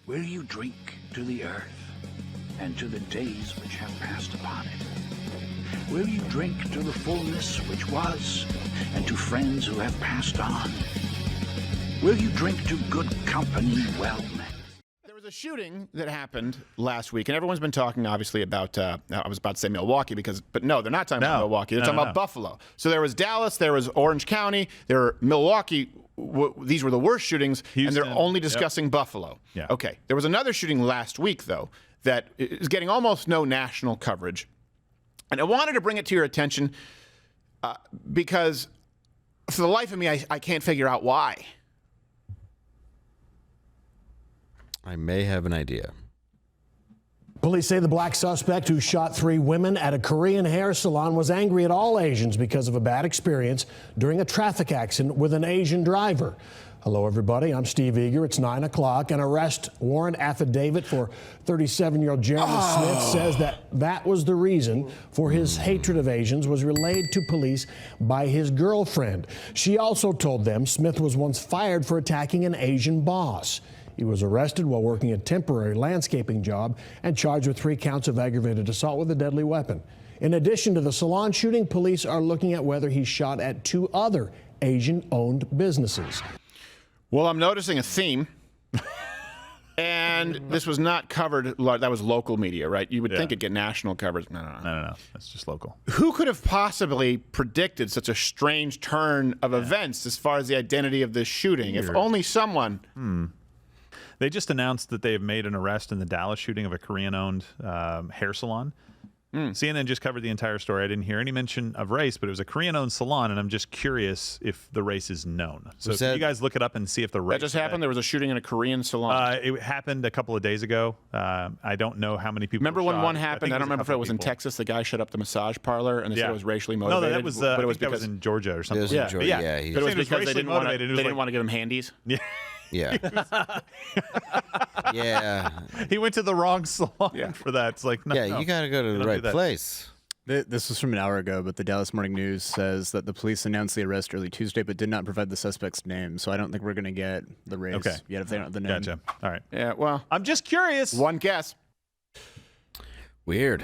Will you drink to the earth and to the days which have passed upon it? Will you drink to the fullness which was and to friends who have passed on? Will you drink to good company well met? There was a shooting that happened last week, and everyone's been talking, obviously, about, I was about to say Milwaukee, but no, they're not talking about Milwaukee. They're talking about Buffalo. So there was Dallas, there was Orange County, there were Milwaukee. These were the worst shootings, Houston, and they're only discussing Buffalo. Yeah. Okay. There was another shooting last week, though, that is getting almost no national coverage. And I wanted to bring it to your attention because for the life of me, I can't figure out why. I may have an idea. Police say the black suspect who shot 3 women at a Korean hair salon was angry at all Asians because of a bad experience during a traffic accident with an Asian driver. Hello, everybody. I'm Steve Eager. It's 9 o'clock. An arrest warrant affidavit for 37-year-old Jeremy Smith says that was the reason for his hatred of Asians was relayed to police by his girlfriend. She also told them Smith was once fired for attacking an Asian boss. He was arrested while working a temporary landscaping job and charged with 3 counts of aggravated assault with a deadly weapon. In addition to the salon shooting, police are looking at whether he shot at 2 other Asian-owned businesses. Well, I'm noticing a theme, and this was not covered. That was local media, right? You would think it'd get national coverage. No. That's just local. Who could have possibly predicted such a strange turn of events as far as the identity of this shooting? If only someone... They just announced that they have made an arrest in the Dallas shooting of a Korean-owned hair salon. CNN just covered the entire story. I didn't hear any mention of race, but it was a Korean-owned salon, and I'm just curious if the race is known. So can you guys look it up and see if the race... That just happened? There was a shooting in a Korean salon? It happened a couple of days ago. I don't know how many people Remember were when shot. one happened? I don't remember if it was in Texas. The guy shut up the massage parlor, and they said it was racially motivated. No, that was, I think that was in Georgia or something. It was in Georgia, But it was because they didn't want to give him handies? Yeah. Yeah. Yeah. He went to the wrong salon for that. It's like, no. Yeah, you got to go to the right place. This was from an hour ago, but the Dallas Morning News says that the police announced the arrest early Tuesday, but did not provide the suspect's name. So I don't think we're going to get the race yet if they don't have the name. Gotcha. All right. Yeah, well... I'm just curious. One guess. Weird.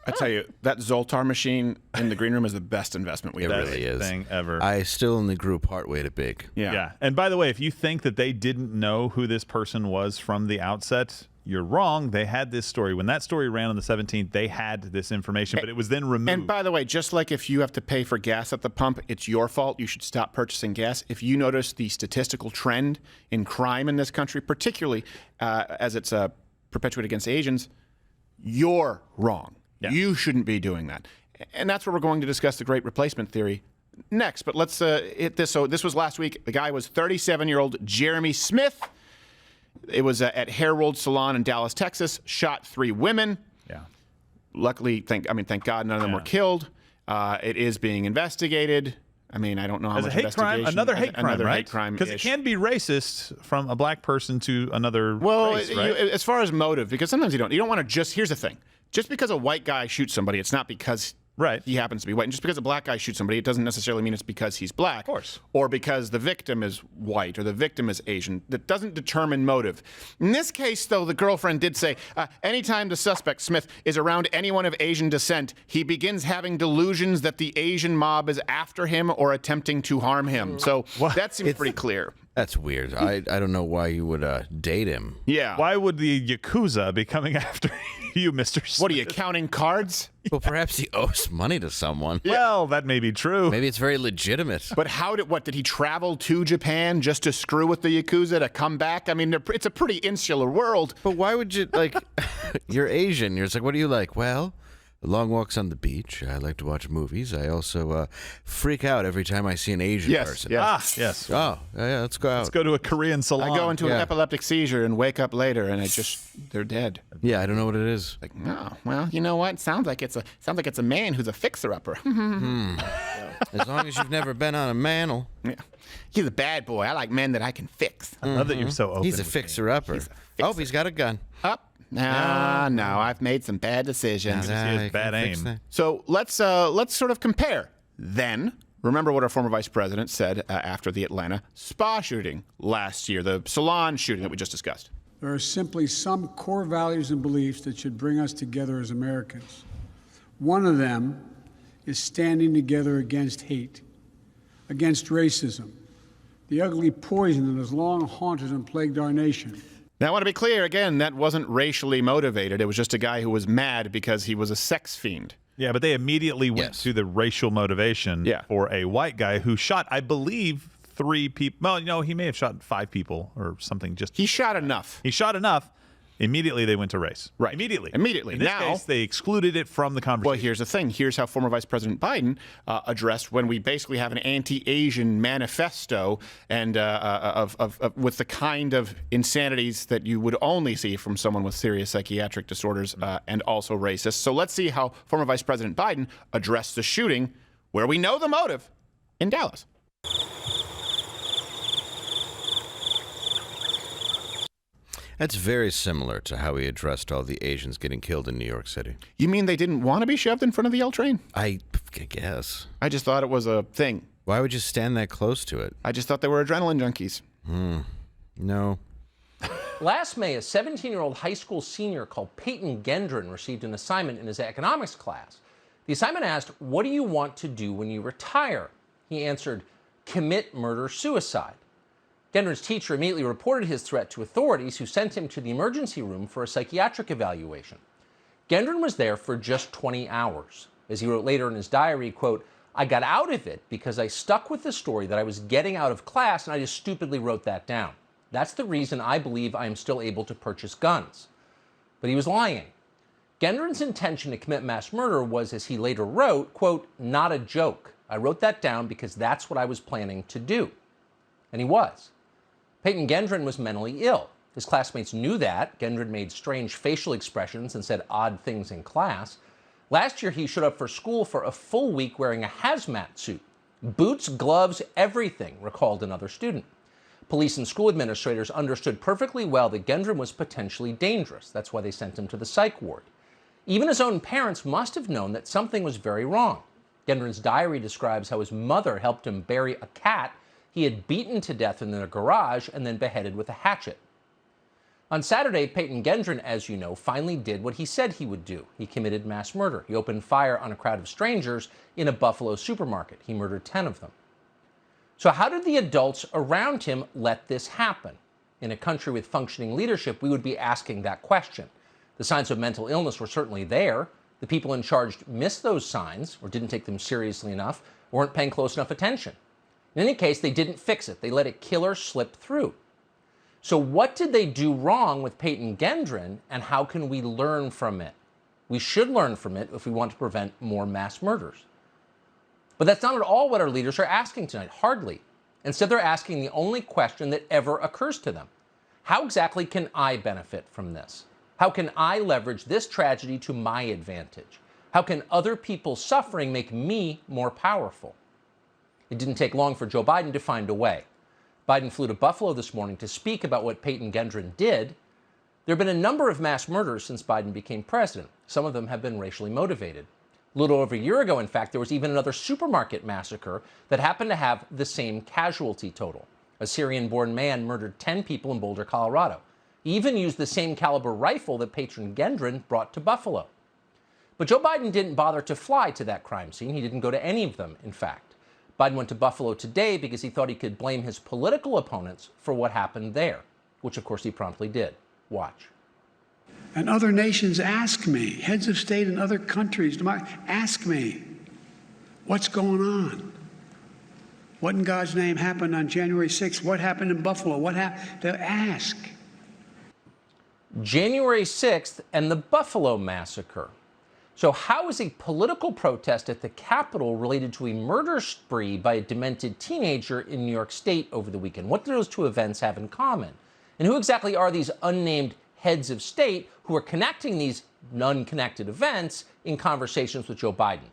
I tell you, that Zoltar machine in the green room is the best investment we've ever really is. Thing ever. I still only grew part way to big. Yeah. And by the way, if you think that they didn't know who this person was from the outset, you're wrong. They had this story. When that story ran on the 17th, they had this information, but it was then removed. And by the way, just like if you have to pay for gas at the pump, it's your fault. You should stop purchasing gas. If you notice the statistical trend in crime in this country, particularly as it's perpetuated against Asians, you're wrong. Yeah. You shouldn't be doing that. And that's where we're going to discuss the great replacement theory next. But let's hit this. So this was last week. The guy was 37-year-old Jeremy Smith. It was at Hair World Salon in Dallas, Texas. Shot 3 women. Yeah. Luckily, thank God none of them were killed. It is being investigated. I mean, I don't know how much investigation. Another hate hate crime. Because it can be racist from a black person to another race, right? As far as motive, because sometimes you don't want to just, here's the thing. Just because a white guy shoots somebody, it's not because he happens to be white. And just because a black guy shoots somebody, it doesn't necessarily mean it's because he's black. Of course. Or because the victim is white or the victim is Asian. That doesn't determine motive. In this case, though, the girlfriend did say, anytime the suspect, Smith, is around anyone of Asian descent, he begins having delusions that the Asian mob is after him or attempting to harm him. So that seems pretty clear. That's weird. I don't know why you would date him. Yeah. Why would the Yakuza be coming after you, Mr. Smith? What are you, counting cards? Well, perhaps he owes money to someone. Well, that may be true. Maybe it's very legitimate. But did he travel to Japan just to screw with the Yakuza to come back? I mean, it's a pretty insular world. But why would you, like, you're Asian. You're just like, what do you like? Well, long walks on the beach. I like to watch movies. I also freak out every time I see an Asian person. Yes. Yes. Oh, yeah, let's go out. Let's go to a Korean salon. I go into an epileptic seizure and wake up later, and they're dead. Yeah, I don't know what it is. Like, no, well, you know what? Sounds like it's a man who's a fixer-upper. As long as you've never been on a mantle. Yeah. He's a bad boy. I like men that I can fix. I love that you're so open. He's a fixer-upper. Oh, he's got a gun. Up. No, I've made some bad decisions. He has bad aim. So let's sort of compare. Then, remember what our former vice president said after the Atlanta spa shooting last year, the salon shooting that we just discussed. There are simply some core values and beliefs that should bring us together as Americans. One of them is standing together against hate, against racism, the ugly poison that has long haunted and plagued our nation. Now, I want to be clear, again, that wasn't racially motivated. It was just a guy who was mad because he was a sex fiend. Yeah, but they immediately went to the racial motivation for a white guy who shot, I believe, 3 people. Well, no, he may have shot 5 people or something. He shot enough. He shot enough. Immediately they went to race. Right. Immediately. In this case, they excluded it from the conversation. Well, here's the thing. Here's how former Vice President Biden addressed when we basically have an anti-Asian manifesto and with the kind of insanities that you would only see from someone with serious psychiatric disorders and also racist. So let's see how former Vice President Biden addressed the shooting where we know the motive in Dallas. That's very similar to how he addressed all the Asians getting killed in New York City. You mean they didn't want to be shoved in front of the L train? I guess. I just thought it was a thing. Why would you stand that close to it? I just thought they were adrenaline junkies. No. Last May, a 17-year-old high school senior called Peyton Gendron received an assignment in his economics class. The assignment asked, "What do you want to do when you retire?" He answered, "Commit murder-suicide." Gendron's teacher immediately reported his threat to authorities, who sent him to the emergency room for a psychiatric evaluation. Gendron was there for just 20 hours. As he wrote later in his diary, quote, "I got out of it because I stuck with the story that I was getting out of class and I just stupidly wrote that down. That's the reason I believe I am still able to purchase guns." But he was lying. Gendron's intention to commit mass murder was, as he later wrote, quote, "not a joke. I wrote that down because that's what I was planning to do." And he was. Peyton Gendron was mentally ill. His classmates knew that. Gendron made strange facial expressions and said odd things in class. Last year, he showed up for school for a full week wearing a hazmat suit. Boots, gloves, everything, recalled another student. Police and school administrators understood perfectly well that Gendron was potentially dangerous. That's why they sent him to the psych ward. Even his own parents must have known that something was very wrong. Gendron's diary describes how his mother helped him bury a cat he had beaten to death in their garage and then beheaded with a hatchet. On Saturday, Peyton Gendron, as you know, finally did what he said he would do. He committed mass murder. He opened fire on a crowd of strangers in a Buffalo supermarket. He murdered 10 of them. So how did the adults around him let this happen? In a country with functioning leadership, we would be asking that question. The signs of mental illness were certainly there. The people in charge missed those signs or didn't take them seriously enough or weren't paying close enough attention. In any case, they didn't fix it. They let a killer slip through. So what did they do wrong with Peyton Gendron, and how can we learn from it? We should learn from it if we want to prevent more mass murders. But that's not at all what our leaders are asking tonight, hardly. Instead, they're asking the only question that ever occurs to them. How exactly can I benefit from this? How can I leverage this tragedy to my advantage? How can other people's suffering make me more powerful? It didn't take long for Joe Biden to find a way. Biden flew to Buffalo this morning to speak about what Peyton Gendron did. There have been a number of mass murders since Biden became president. Some of them have been racially motivated. A little over a year ago, in fact, there was even another supermarket massacre that happened to have the same casualty total. A Syrian-born man murdered 10 people in Boulder, Colorado. He even used the same caliber rifle that Peyton Gendron brought to Buffalo. But Joe Biden didn't bother to fly to that crime scene. He didn't go to any of them, in fact. Biden went to Buffalo today because he thought he could blame his political opponents for what happened there, which of course he promptly did. Watch. And other nations ask me, heads of state in other countries, ask me, what's going on? What in God's name happened on January 6th? What happened in Buffalo? What happened? They ask. January 6th and the Buffalo massacre. So how is a political protest at the Capitol related to a murder spree by a demented teenager in New York State over the weekend? What do those two events have in common? And who exactly are these unnamed heads of state who are connecting these unconnected events in conversations with Joe Biden?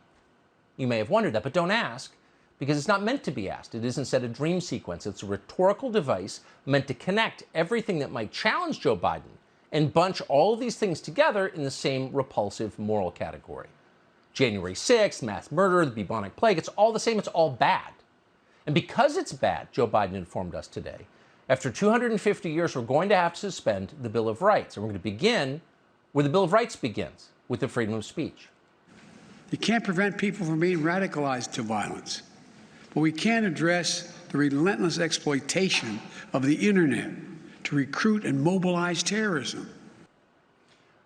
You may have wondered that, but don't ask, because it's not meant to be asked. It is instead a dream sequence. It's a rhetorical device meant to connect everything that might challenge Joe Biden and bunch all of these things together in the same repulsive moral category. January 6th, mass murder, the bubonic plague, it's all the same, it's all bad. And because it's bad, Joe Biden informed us today, After 250 years, we're going to have to suspend the Bill of Rights. And we're going to begin where the Bill of Rights begins, with the freedom of speech. You can't prevent people from being radicalized to violence, but we can address the relentless exploitation of the internet to recruit and mobilize terrorism.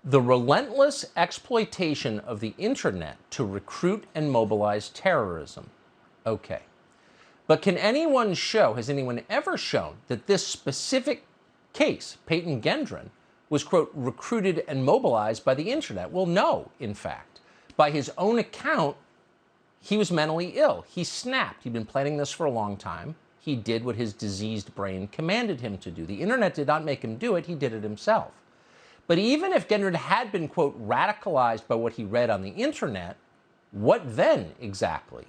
The relentless exploitation of the internet to recruit and mobilize terrorism. Okay. But can anyone show, has anyone ever shown, that this specific case, Peyton Gendron, was, quote, recruited and mobilized by the internet? Well, no, in fact. By his own account, he was mentally ill. He snapped. He'd been planning this for a long time. He did what his diseased brain commanded him to do. The internet did not make him do it. He did it himself. But even if Gendron had been, quote, radicalized by what he read on the internet, what then exactly?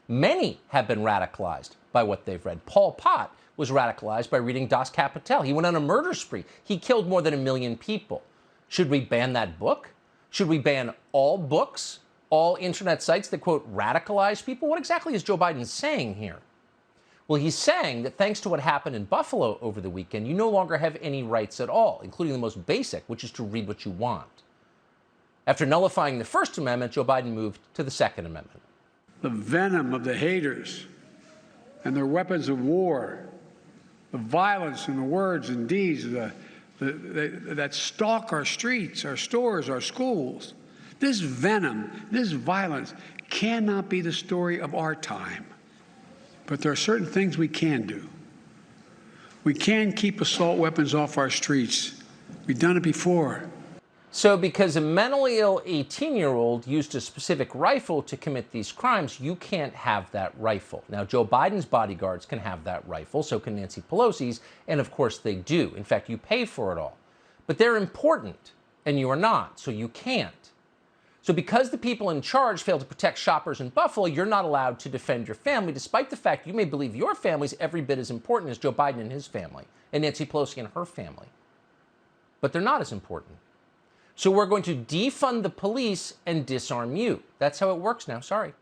Many have been radicalized by what they've read. Pol Pot was radicalized by reading Das Kapital. He went on a murder spree. He killed more than 1 million people. Should we ban that book? Should we ban all books, all internet sites that, quote, radicalize people? What exactly is Joe Biden saying here? Well, he's saying that thanks to what happened in Buffalo over the weekend, you no longer have any rights at all, including the most basic, which is to read what you want. After nullifying the First Amendment, Joe Biden moved to the Second Amendment. The venom of the haters and their weapons of war, the violence and the words and deeds that stalk our streets, our stores, our schools. This venom, this violence cannot be the story of our time. But there are certain things we can do. We can keep assault weapons off our streets. We've done it before. So because a mentally ill 18-year-old used a specific rifle to commit these crimes, you can't have that rifle. Now, Joe Biden's bodyguards can have that rifle, so can Nancy Pelosi's, and of course they do. In fact, you pay for it all. But they're important, and you are not, so you can't. So because the people in charge fail to protect shoppers in Buffalo, you're not allowed to defend your family, despite the fact you may believe your family's every bit as important as Joe Biden and his family, and Nancy Pelosi and her family. But they're not as important. So we're going to defund the police and disarm you. That's how it works now. Sorry.